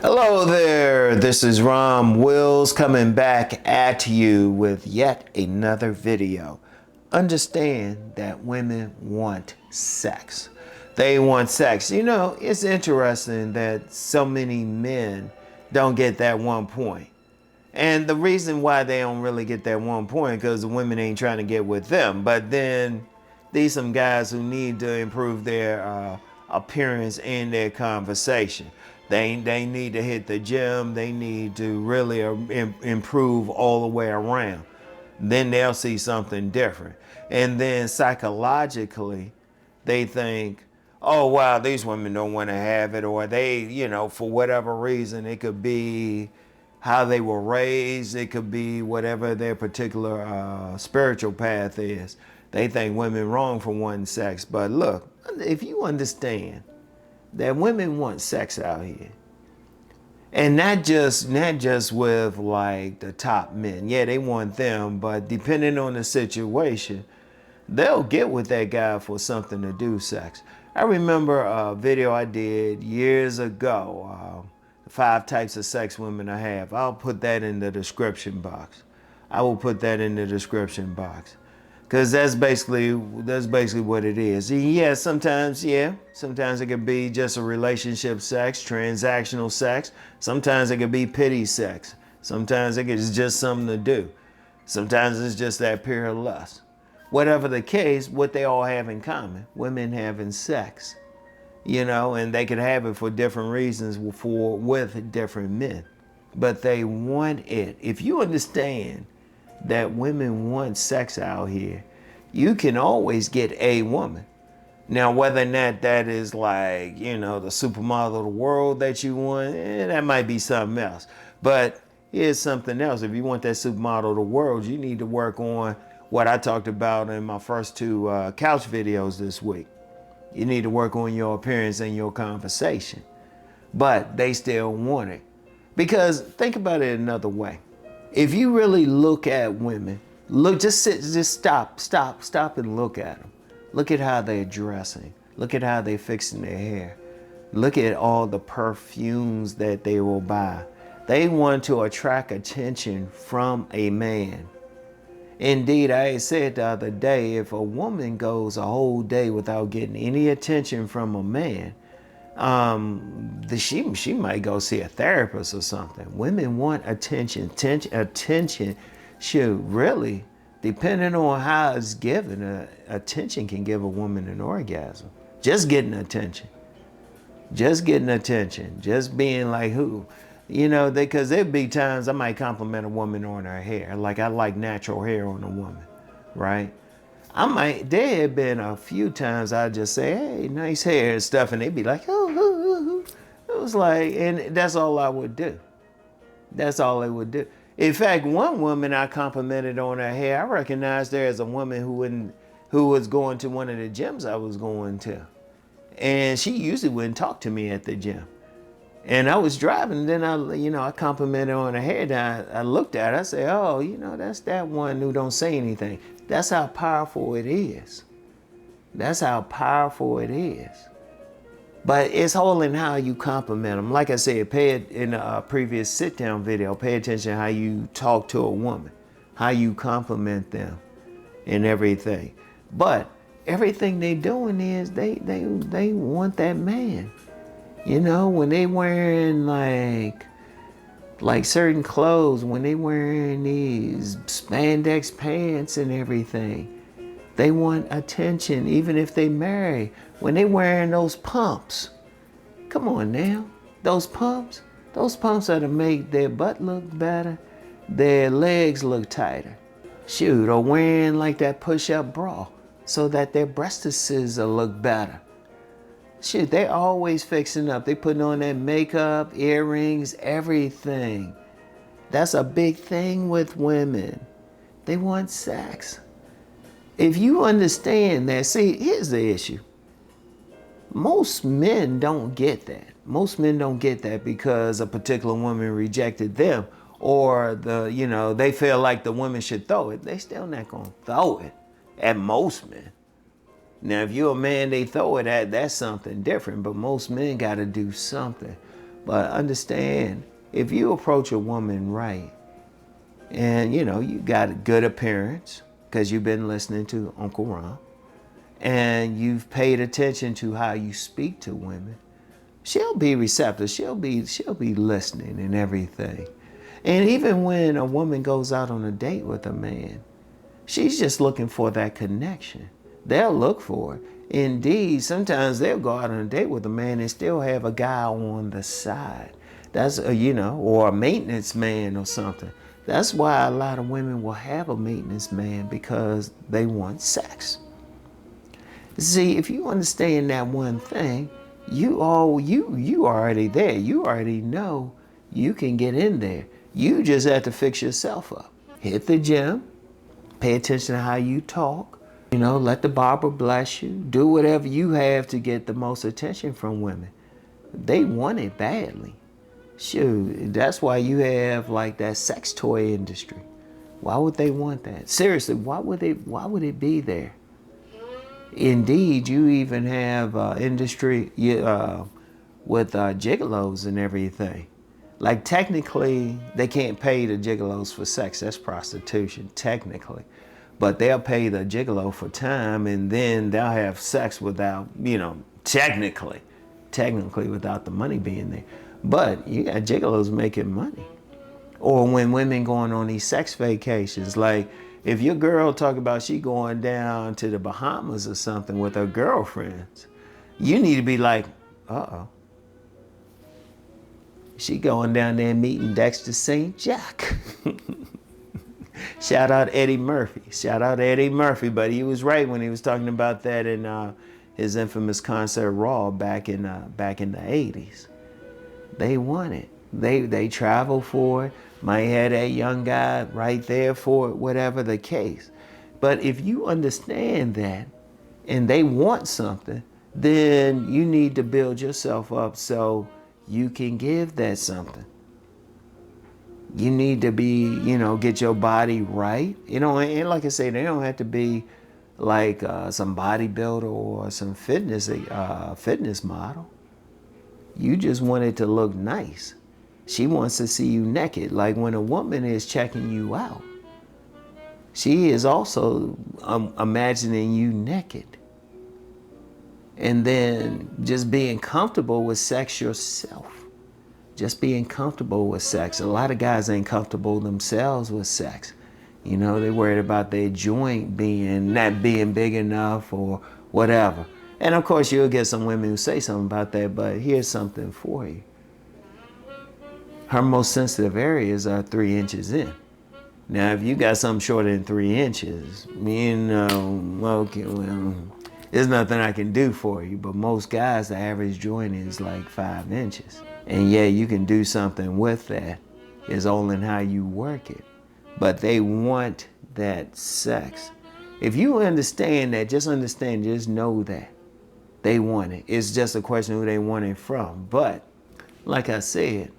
Hello there, this is RomWills coming back at you with yet another video. Understand that women want sex. They want sex. You know, it's interesting that so many men don't get that one point. And the reason why they don't really get that one point because the women ain't trying to get with them. But then these some guys who need to improve their appearance and their conversation. They need to hit the gym. They need to really improve all the way around. Then they'll see something different. And then psychologically, they think, oh, wow, these women don't want to have it. Or they, you know, for whatever reason, it could be how they were raised. It could be whatever their particular spiritual path is. They think women wrong for wanting sex. But look, if you understand that women want sex out here, and not just with like the top men. Yeah, they want them, but depending on the situation, they'll get with that guy for something to do sex. I remember a video I did years ago, the 5 types of sex women I have. I'll put that in the description box. I will put that in the description box. Because that's basically what it is. Yeah, sometimes it could be just a relationship sex, transactional sex. Sometimes it could be pity sex. Sometimes it's just something to do. Sometimes it's just that pure lust. Whatever the case, what they all have in common, women having sex, you know, and they could have it for different reasons with different men, but they want it. If you understand that women want sex out here, you can always get a woman. Now, whether or not that is like, you know, the supermodel of the world that you want, that might be something else. But here's something else. If you want that supermodel of the world, you need to work on what I talked about in my first 2 couch videos this week. You need to work on your appearance and your conversation. But they still want it. Because think about it another way. If you really look at women, just stop and look at them. Look at how they're dressing. Look at how they're fixing their hair. Look at all the perfumes that they will buy. They want to attract attention from a man. Indeed, I said the other day, if a woman goes a whole day without getting any attention from a man, she might go see a therapist or something. Women want attention. Attention should really, depending on how it's given, attention can give a woman an orgasm. Just getting attention. Just getting attention. Just being like who? You know, because there'd be times I might compliment a woman on her hair. Like I like natural hair on a woman, right? There have been a few times I just say, hey, nice hair and stuff. And they'd be like, oh. It was like, and that's all I would do. That's all I would do. In fact, one woman I complimented on her hair, I recognized her as a woman who was going to one of the gyms I was going to. And she usually wouldn't talk to me at the gym. And I was driving, and then I complimented on her hair. Then I looked at her, I said, oh, you know, that's that one who don't say anything. That's how powerful it is. That's how powerful it is. But it's all in how you compliment them. Like I said, in a previous sit-down video, pay attention how you talk to a woman, how you compliment them and everything. But everything they doing is they want that man. You know, when they wearing like certain clothes, when they wearing these spandex pants and everything, they want attention, even if they marry. When they wearing those pumps, come on now, those pumps are to make their butt look better, their legs look tighter. Shoot, or wearing like that push-up bra so that their breastises will look better. Shit, they always fixing up. They putting on that makeup, earrings, everything. That's a big thing with women. They want sex. If you understand that, see, here's the issue. Most men don't get that. Most men don't get that because a particular woman rejected them, or they feel like the woman should throw it. They still not gonna throw it at most men. Now, if you're a man they throw it at, that's something different, but most men gotta do something. But understand, if you approach a woman right, and you got a good appearance because you've been listening to Uncle Ron, and you've paid attention to how you speak to women, she'll be receptive. She'll be listening and everything. And even when a woman goes out on a date with a man, she's just looking for that connection. They'll look for it. Indeed, sometimes they'll go out on a date with a man and still have a guy on the side. That's or a maintenance man or something. That's why a lot of women will have a maintenance man, because they want sex. See, if you understand that one thing, you already there. You already know you can get in there. You just have to fix yourself up. Hit the gym. Pay attention to how you talk. Let the barber bless you. Do whatever you have to get the most attention from women. They want it badly. Shoot, that's why you have like that sex toy industry. Why would they want that? Seriously, why would it be there? Indeed, you even have industry with gigolos and everything. Like, technically, they can't pay the gigolos for sex. That's prostitution, technically. But they'll pay the gigolo for time, and then they'll have sex without, technically without the money being there. But you got gigolos making money. Or when women going on these sex vacations, like if your girl talk about she going down to the Bahamas or something with her girlfriends, you need to be like, uh-oh. She going down there meeting Dexter St. Jack. Shout out Eddie Murphy. Shout out Eddie Murphy. But he was right when he was talking about that in his infamous concert Raw back in the 80s. They want it. They travel for it. Might have that young guy right there for it, whatever the case. But if you understand that and they want something, then you need to build yourself up so you can give that something. You need to be, get your body right. And like I say, they don't have to be like some bodybuilder or some fitness model. You just want it to look nice. She wants to see you naked. Like when a woman is checking you out, she is also imagining you naked. And then just being comfortable with sex yourself. Just being comfortable with sex. A lot of guys ain't comfortable themselves with sex. They're worried about their joint not being big enough or whatever. And of course, you'll get some women who say something about that, but here's something for you. Her most sensitive areas are 3 inches in. Now, if you got something shorter than 3 inches, okay, well, there's nothing I can do for you. But most guys, the average joint is like 5 inches. And yeah, you can do something with that. It's all in how you work it. But they want that sex. If you understand that, just know that. They want it. It's just a question of who they want it from. But, like I said,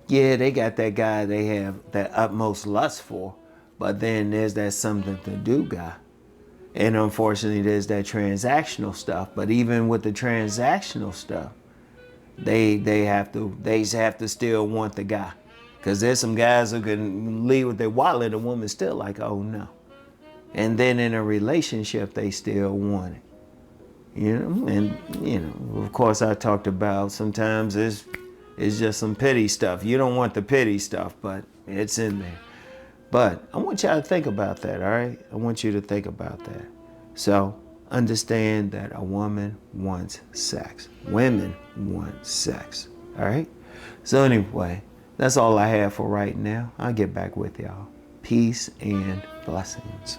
yeah, they got that guy they have that utmost lust for. But then there's that something to do guy. And unfortunately, there's that transactional stuff. But even with the transactional stuff, they have to still want the guy. Because there's some guys who can leave with their wallet, a woman's still like, oh no. And then in a relationship, they still want it. Of course, I talked about sometimes it's just some pity stuff. You don't want the pity stuff, but it's in there. But I want y'all to think about that, all right? I want you to think about that. So understand that a woman wants sex. Women want sex, all right? So anyway, that's all I have for right now. I'll get back with y'all. Peace and blessings.